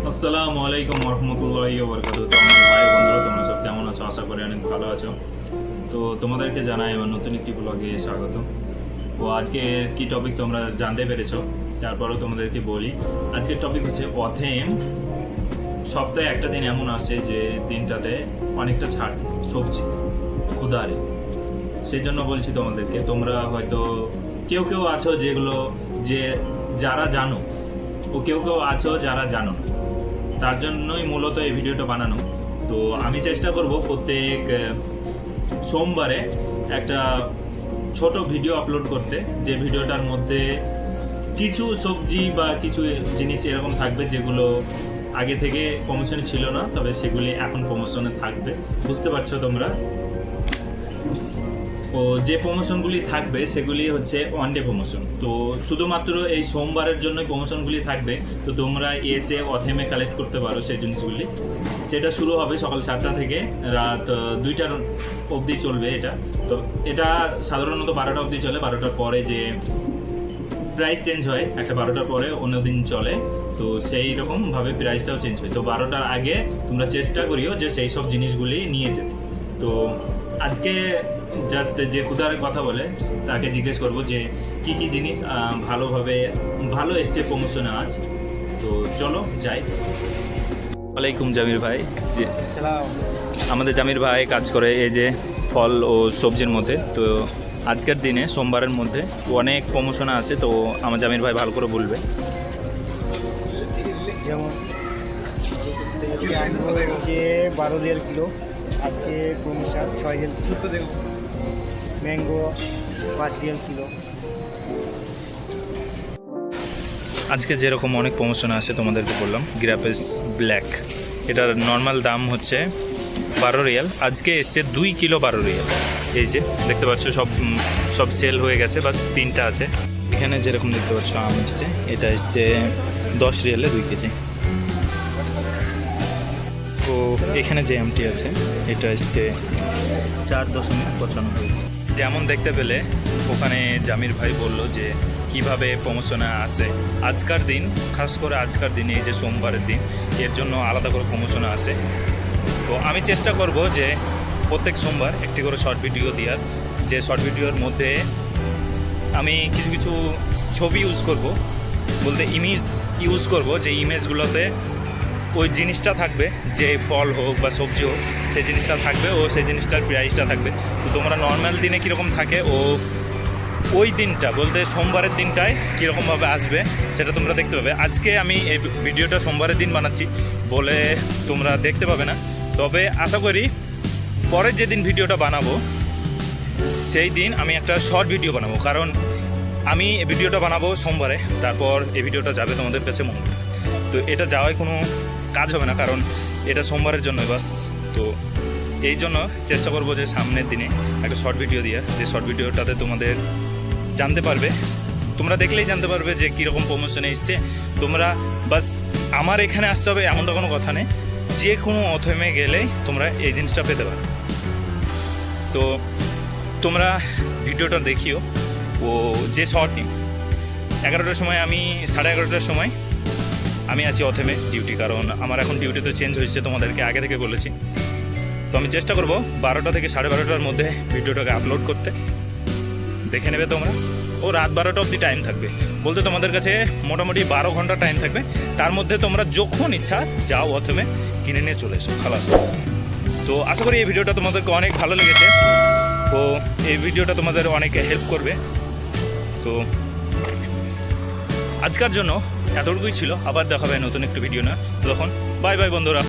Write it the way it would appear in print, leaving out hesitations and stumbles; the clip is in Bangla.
আসসালামু আলাইকুম রহমতুল্লাহি ওয়া বারাকাতুহু। তো আমার ভাই বন্ধুরা, তোমরা সব কেমন আছো? আশা করি অনেক ভালো আছো। তো তোমাদেরকে জানাই আমার নতুন একটি ব্লগে স্বাগত। তো আজকে কি টপিক তোমরা জানতে পেরেছো, তারপরেও তোমাদেরকে বলি। আজকের টপিক হচ্ছে অথেম। সপ্তাহে একটা দিন এমন আসে যে দিনটাতে অনেকটা ছাড় সবজি ক্ষুধারে, সেই জন্য বলছি তোমাদেরকে। তোমরা হয়তো কেউ কেউ আছো যেগুলো যে যারা জানো, ও কেউ কেউ আছো যারা জানো না, তার জন্যই মূলত এই ভিডিওটা বানানো। তো আমি চেষ্টা করব প্রত্যেক সোমবারে একটা ছোট ভিডিও আপলোড করতে, যে ভিডিওটার মধ্যে কিছু সবজি বা কিছু জিনিস এরকম থাকবে যেগুলো আগে থেকে প্রমোশনে ছিল না, তবে সেগুলি এখন প্রমোশনে থাকবে। বুঝতে পারছো তোমরা? ও যে প্রমোশনগুলি থাকবে সেগুলি হচ্ছে ওয়ান ডে প্রমোশন। তো শুধুমাত্র এই সোমবারের জন্যই প্রমোশনগুলি থাকবে। তো তোমরা এসে অথেমে কালেক্ট করতে পারো সেই জিনিসগুলি। সেটা শুরু হবে সকাল 7টা থেকে রাত 2টা অবধি চলবে এটা। তো এটা সাধারণত 12টা অবধি চলে। 12টার পরে যে প্রাইস চেঞ্জ হয়, একটা 12টার পরে অন্য দিন চলে, তো সেই রকমভাবে প্রাইসটাও চেঞ্জ হয়। তো 12টার আগে তোমরা চেষ্টা করিও যে সেই সব জিনিসগুলি নিয়ে যেতে। তো আজকে জাস্ট যে ক্ষুধার কথা বলে তাকে জিজ্ঞেস করবো যে কি কি জিনিস ভালো এসছে প্রমোশনে আজ। তো চলো যাই। ওয়ালাইকুম জামির ভাই। যে আমাদের জামির ভাই কাজ করে এই যে ফল ও সবজির মধ্যে। তো আজকের দিনে সোমবারের মধ্যে অনেক প্রমোশন আছে, তো আমার জামির ভাই ভালো করে বলবে। যেমন 12 রিয়াল কিলো, আজকে promotion 6 Real kilo, mango 5 Real kilo. আজকে যেরকম অনেক প্রমোশন আছে তোমাদেরকে বললাম। গ্রাপেস ব্ল্যাক, এটার নর্মাল দাম হচ্ছে 12 রিয়াল, আজকে এসছে 2 কিলো 12 রিয়াল। এই যে দেখতে পাচ্ছ সব সেল হয়ে গেছে, বাস 3টা আছে। এখানে যেরকম দেখতে পাচ্ছ আম এসছে, এটা এসছে 10 রিয়ালে 2 কেজি। তো এখানে যে আমটি আছে এটা এসছে 4.95। যেমন দেখতে পেলে ওখানে জামির ভাই বলল যে কিভাবে প্রমোশনে আসে আজকার দিন, খাস করে আজকার দিন, এই যে সোমবারের দিন, এর জন্য আলাদা করে প্রমোশনে আসে। তো আমি চেষ্টা করব যে প্রত্যেক সোমবার একটি করে শর্ট ভিডিও দেওয়ার, যে শর্ট ভিডিওর মধ্যে আমি কিছু কিছু ছবি ইউজ করব, বলতে ইমেজ ইউজ করব, যে ইমেজগুলোতে ওই জিনিসটা থাকবে, যে ফল হোক বা সবজি হোক, সেই জিনিসটা থাকবে ও সেই জিনিসটার প্রাইসটা থাকবে। তো তোমরা নর্মাল দিনে কীরকম থাকে ও ওই দিনটা, বলতে সোমবারের দিনটায় কীরকমভাবে আসবে সেটা তোমরা দেখতে পাবে। আজকে আমি এই ভিডিওটা সোমবারের দিন বানাচ্ছি বলে তোমরা দেখতে পাবে না, তবে আশা করি পরের যেদিন ভিডিওটা বানাবো সেই দিন আমি একটা শর্ট ভিডিও বানাবো, কারণ আমি এই ভিডিওটা বানাবো সোমবারে, তারপর এই ভিডিওটা যাবে তোমাদের কাছে মঙ্গলবার। তো এটা যাওয়ায় কোনো কাজ হবে না, কারণ এটা সোমবারের জন্য বাস। তো এই জন্য চেষ্টা করবো যে সামনের দিনে একটা শর্ট ভিডিও দিয়ে, যে শর্ট ভিডিওটাতে তোমাদের জানতে পারবে, তোমরা দেখলেই জানতে পারবে যে কীরকম প্রমোশনে এসছে। তোমরা বাস আমার এখানে আসতে হবে এমনটা কোনো কথা নেই, যে কোনো অথেমে গেলেই তোমরা এই জিনিসটা পেতে পারো। তো তোমরা ভিডিওটা দেখিও। ও যে শর্ট 11টার সময়, আমি 11:30টার সময় আমি আছি অথেমে ডিউটি, কারণ আমার এখন ডিউটি তো চেঞ্জ হয়েছে, তোমাদেরকে আগে থেকে বলেছি। তো আমি চেষ্টা করব 12টা থেকে 12:30টার মধ্যে ভিডিওটাকে আপলোড করতে। দেখে নেবে তোমরা। ও রাত 12টা অবধি টাইম থাকবে, বলতে তোমাদের কাছে মোটামুটি 12 ঘন্টা টাইম থাকবে। তার মধ্যে তোমরা যখন ইচ্ছা যাও অথেমে কিনে নিয়ে চলে এসো, খালাস। তো আশা করি এই ভিডিওটা তোমাদেরকে অনেক ভালো লেগেছে, তো এই ভিডিওটা তোমাদের অনেক হেল্প করবে। তো আজকের জন্য এতটুকুই ছিল, আবার দেখা হবে নতুন একটু ভিডিও না। তখন বাই বাই বন্ধুরা।